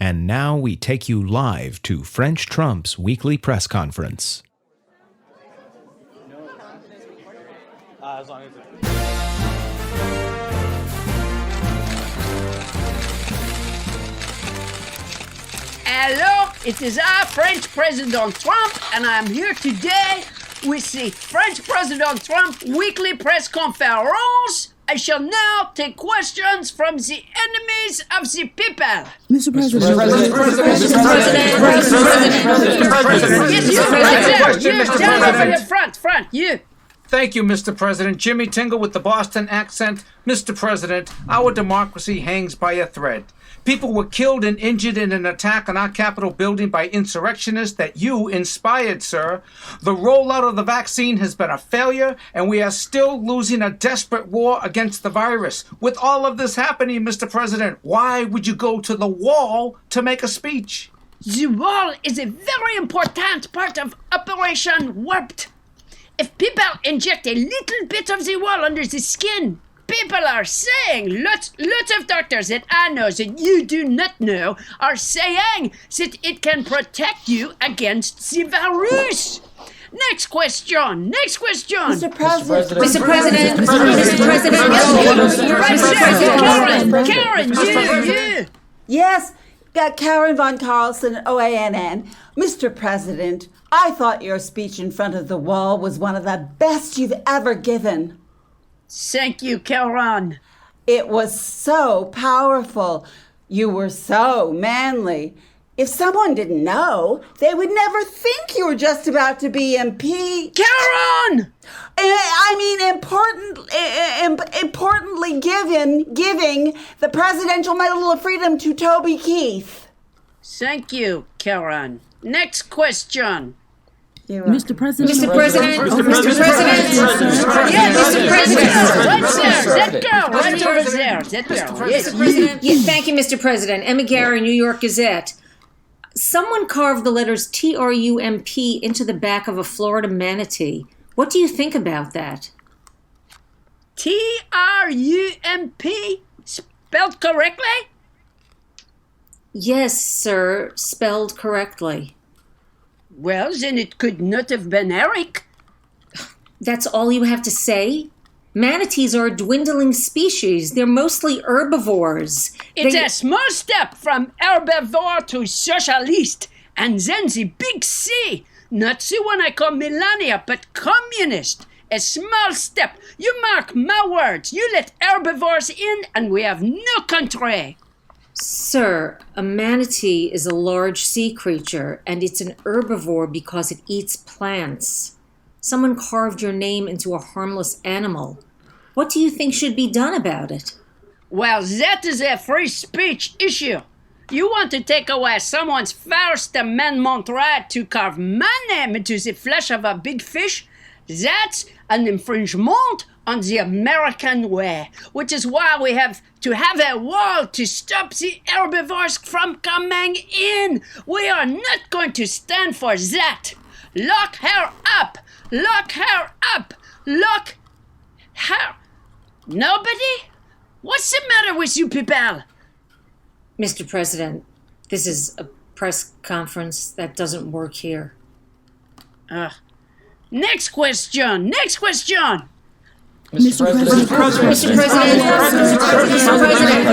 And now we take you live to French Trump's weekly press conference. Hello, it is our French President Trump, and I'm here today with the French President Trump weekly press conference. I shall now take questions from the enemies of the people. Mr. President. Yes, you, down over the front, you. Thank you, Mr. President. Jimmy Tingle with the Boston accent. Mr. President, our democracy hangs by a thread. People were killed and injured in an attack on our Capitol building by insurrectionists that you inspired, sir. The rollout of the vaccine has been a failure, and we are still losing a desperate war against the virus. With all of this happening, Mr. President, why would you go to the wall to make a speech? The wall is a very important part of Operation Warped. If people inject a little bit of the wall under the skin, people are saying, lots of doctors that I know that you do not know are saying that it can protect you against the virus. Next question. Mr. President. Mr. President. Mr. President. Right there, Karen, you. Yes, Karen von Carlson, OANN. Mr. President, I thought your speech in front of the wall was one of the best you've ever given. Thank you, Karen. It was so powerful. You were so manly. If someone didn't know, they would never think you were just about to be impeached. Karen! I mean, importantly giving the Presidential Medal of Freedom to Toby Keith. Thank you, Karen. Next question. Mr. President. Mr. President. Mr. President. Yes, Mr. President. Right over there. That girl. Yes, Yes, thank you, Mr. President. Emma Gary, New York Gazette. Someone carved the letters TRUMP into the back of a Florida manatee. What do you think about that? TRUMP? Spelled correctly? Yes, sir, spelled correctly. Well, then it could not have been Eric. That's all you have to say? Manatees are a dwindling species. They're mostly herbivores. It's a small step from herbivore to socialist, and then the big C. Not the one I call Melania, but communist. A small step. You mark my words. You let herbivores in, and we have no country. Sir, a manatee is a large sea creature, and it's an herbivore because it eats plants. Someone carved your name into a harmless animal. What do you think should be done about it? Well, that is a free speech issue. You want to take away someone's First Amendment right to carve my name into the flesh of a big fish? That's an infringement on the American way, which is why we have to have a wall to stop the herbivores from coming in. We are not going to stand for that. Lock her up. Lock her up. Lock her. Nobody? What's the matter with you people? Mr. President, this is a press conference. That doesn't work here. Next question. Mr. President. Mr. President.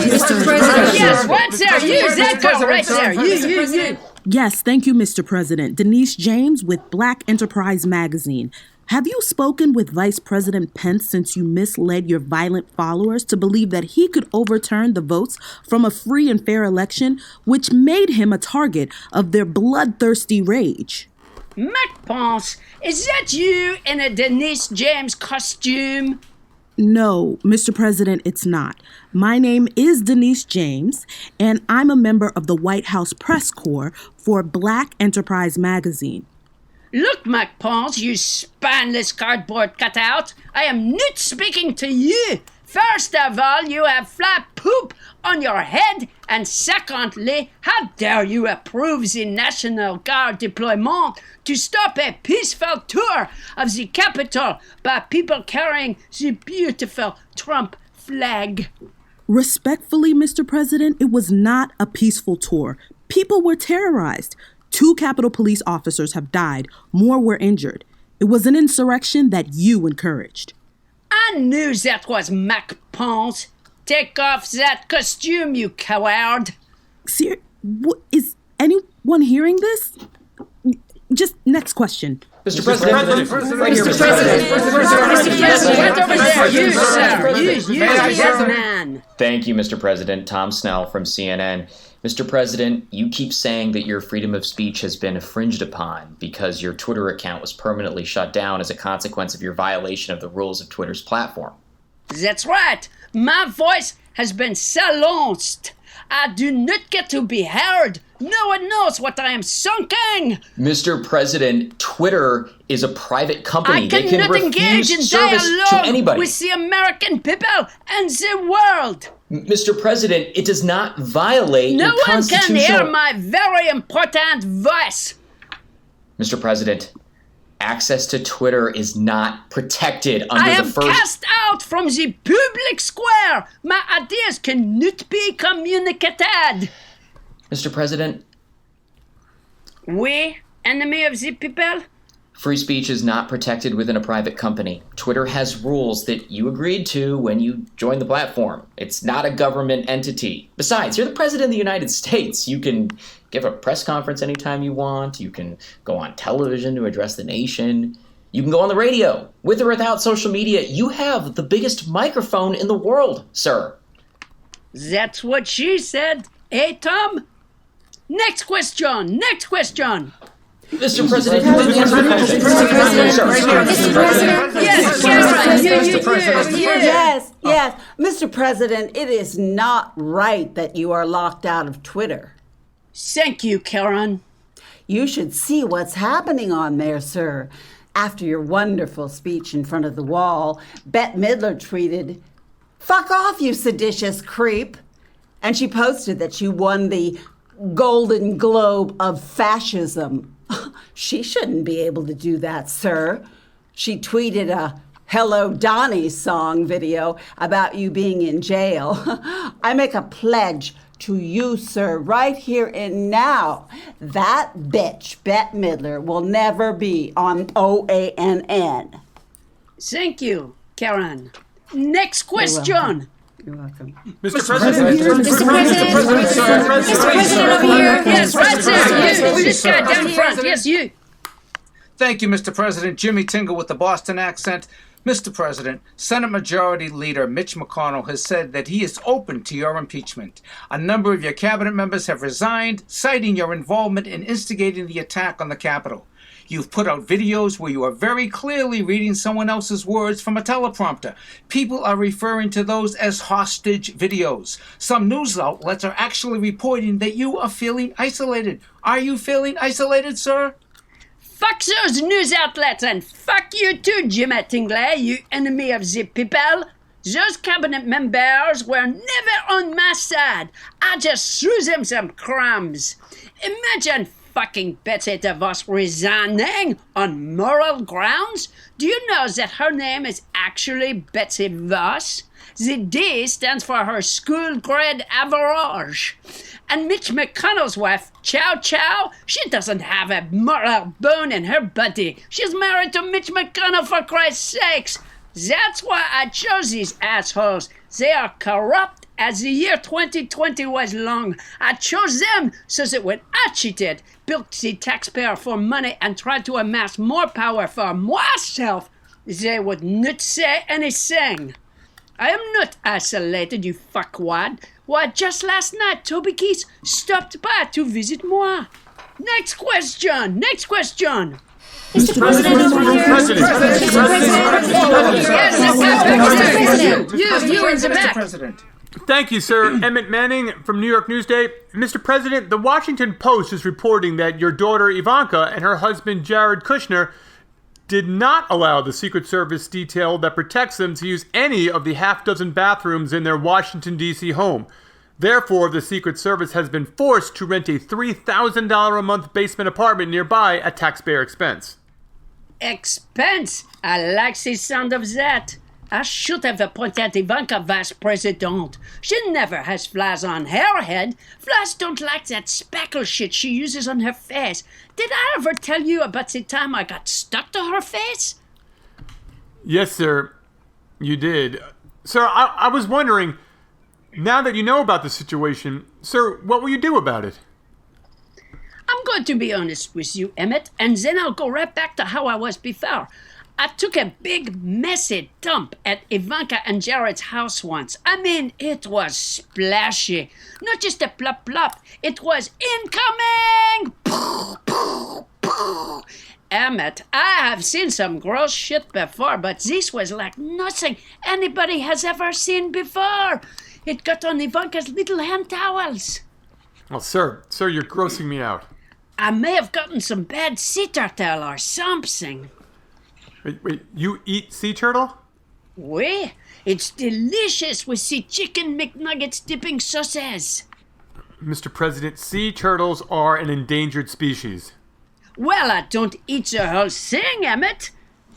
Mr. President. Yes, what's there? You, that girl right there. You. Yes, thank you, Mr. President. Denise James with Black Enterprise Magazine. Have you spoken with Vice President Pence since you misled your violent followers to believe that he could overturn the votes from a free and fair election, which made him a target of their bloodthirsty rage? Mac Ponce, is that you in a Denise James costume? No, Mr. President, it's not. My name is Denise James, and I'm a member of the White House Press Corps for Black Enterprise Magazine. Look, Mac Ponce, you spineless cardboard cutout. I am not speaking to you. First of all, you have flat poop on your head, and secondly, how dare you approve the National Guard deployment to stop a peaceful tour of the Capitol by people carrying the beautiful Trump flag? Respectfully, Mr. President, it was not a peaceful tour. People were terrorized. 2 Capitol Police officers have died. More were injured. It was an insurrection that you encouraged. I knew that was Mac Ponce. Take off that costume, you coward. Is anyone hearing this? Just next question. Mr. President. Mr. President. Thank you, Mr. President. Tom Snell from CNN. Mr. President, you keep saying that your freedom of speech has been infringed upon because your Twitter account was permanently shut down as a consequence of your violation of the rules of Twitter's platform. That's right. My voice has been silenced. I do not get to be heard. No one knows what I am sunking. Mr. President, Twitter is a private company. I cannot engage in dialogue with the American people and the world. Mr. President, it does not violate your constitutional... No one can hear my very important voice. Mr. President, access to Twitter is not protected under the first... I am cast out from the public square. My ideas cannot be communicated. Mr. President? We, enemy of the people? Free speech is not protected within a private company. Twitter has rules that you agreed to when you joined the platform. It's not a government entity. Besides, you're the President of the United States. You can give a press conference anytime you want. You can go on television to address the nation. You can go on the radio, with or without social media. You have the biggest microphone in the world, sir. That's what she said. Hey, Tom? Next question. Mr. President, Yes. Mr. President, it is not right that you are locked out of Twitter. Thank you, Karen. You should see what's happening on there, sir. After your wonderful speech in front of the wall, Bette Midler tweeted, "Fuck off, you seditious creep." And she posted that you won the Golden Globe of Fascism. She shouldn't be able to do that, sir. She tweeted a Hello Donnie song video about you being in jail. I make a pledge to you, sir, right here and now. That bitch, Bette Midler, will never be on OANN. Thank you, Karen. Next question. You're welcome. Mr. President. Mr. President, over here. Yes, right there. You. This guy down front. Yes, you. Thank you, Mr. President. Jimmy Tingle with the Boston accent. Mr. President, Senate Majority Leader Mitch McConnell has said that he is open to your impeachment. A number of your cabinet members have resigned, citing your involvement in instigating the attack on the Capitol. You've put out videos where you are very clearly reading someone else's words from a teleprompter. People are referring to those as hostage videos. Some news outlets are actually reporting that you are feeling isolated. Are you feeling isolated, sir? Fuck those news outlets and fuck you too, Jimmy Tingley, you enemy of the people. Those cabinet members were never on my side. I just threw them some crumbs. Imagine fucking Betsy DeVos resigning on moral grounds? Do you know that her name is actually Betsy Voss? The D stands for her school grade average. And Mitch McConnell's wife, Chow Chow, she doesn't have a moral bone in her body. She's married to Mitch McConnell, for Christ's sakes. That's why I chose these assholes. They are corrupt as the year 2020 was long. I chose them so that when I cheated, built the taxpayer for money and tried to amass more power for myself, they would not say anything. I am not isolated, you fuckwad. Why, just last night, Toby Keith stopped by to visit moi. Next question. Mr. President, over here. Yes, you in the back. President. Thank you, sir. Emmett Manning from New York Newsday. Mr. President, the Washington Post is reporting that your daughter Ivanka and her husband Jared Kushner did not allow the Secret Service detail that protects them to use any of the half-dozen bathrooms in their Washington, D.C. home. Therefore, the Secret Service has been forced to rent a $3,000 a month basement apartment nearby at taxpayer expense. Expense? I like the sound of that. I should have appointed Ivanka vice president. She never has flies on her head. Flies don't like that speckle shit she uses on her face. Did I ever tell you about the time I got stuck to her face? Yes, sir. You did. Sir, I was wondering, now that you know about the situation, sir, what will you do about it? I'm going to be honest with you, Emmett, and then I'll go right back to how I was before. I took a big, messy dump at Ivanka and Jared's house once. I mean, it was splashy. Not just a plop plop. It was incoming! Emmett, I have seen some gross shit before, but this was like nothing anybody has ever seen before. It got on Ivanka's little hand towels. Oh, sir, you're grossing me out. I may have gotten some bad sea turtle or something. Wait, you eat sea turtle? Oui, it's delicious with sea chicken McNuggets dipping sauces. Mr. President, sea turtles are an endangered species. Well, I don't eat the whole thing, Emmett.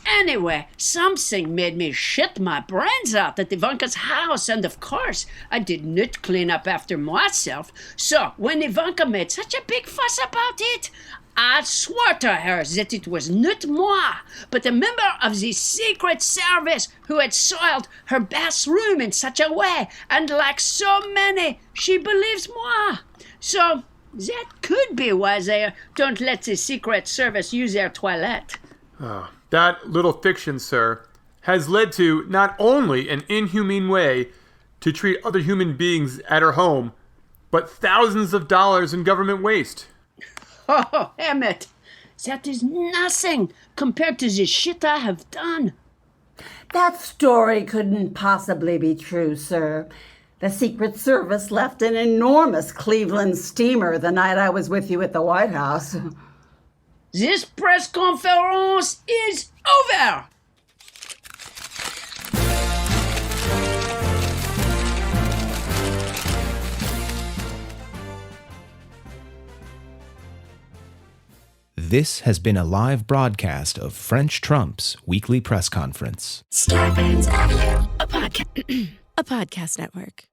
Anyway, something made me shit my brains out at Ivanka's house, and of course, I did not clean up after myself. So, when Ivanka made such a big fuss about it, I swore to her that it was not moi, but a member of the Secret Service who had soiled her bathroom in such a way, and like so many, she believes moi. So, that could be why they don't let the Secret Service use their toilet. Oh, that little fiction, sir, has led to not only an inhumane way to treat other human beings at her home, but thousands of dollars in government waste. Oh, Emmett, that is nothing compared to the shit I have done. That story couldn't possibly be true, sir. The Secret Service left an enormous Cleveland steamer the night I was with you at the White House. This press conference is over! This has been a live broadcast of French Trump's weekly press conference. Starbane's Audio, a podcast network.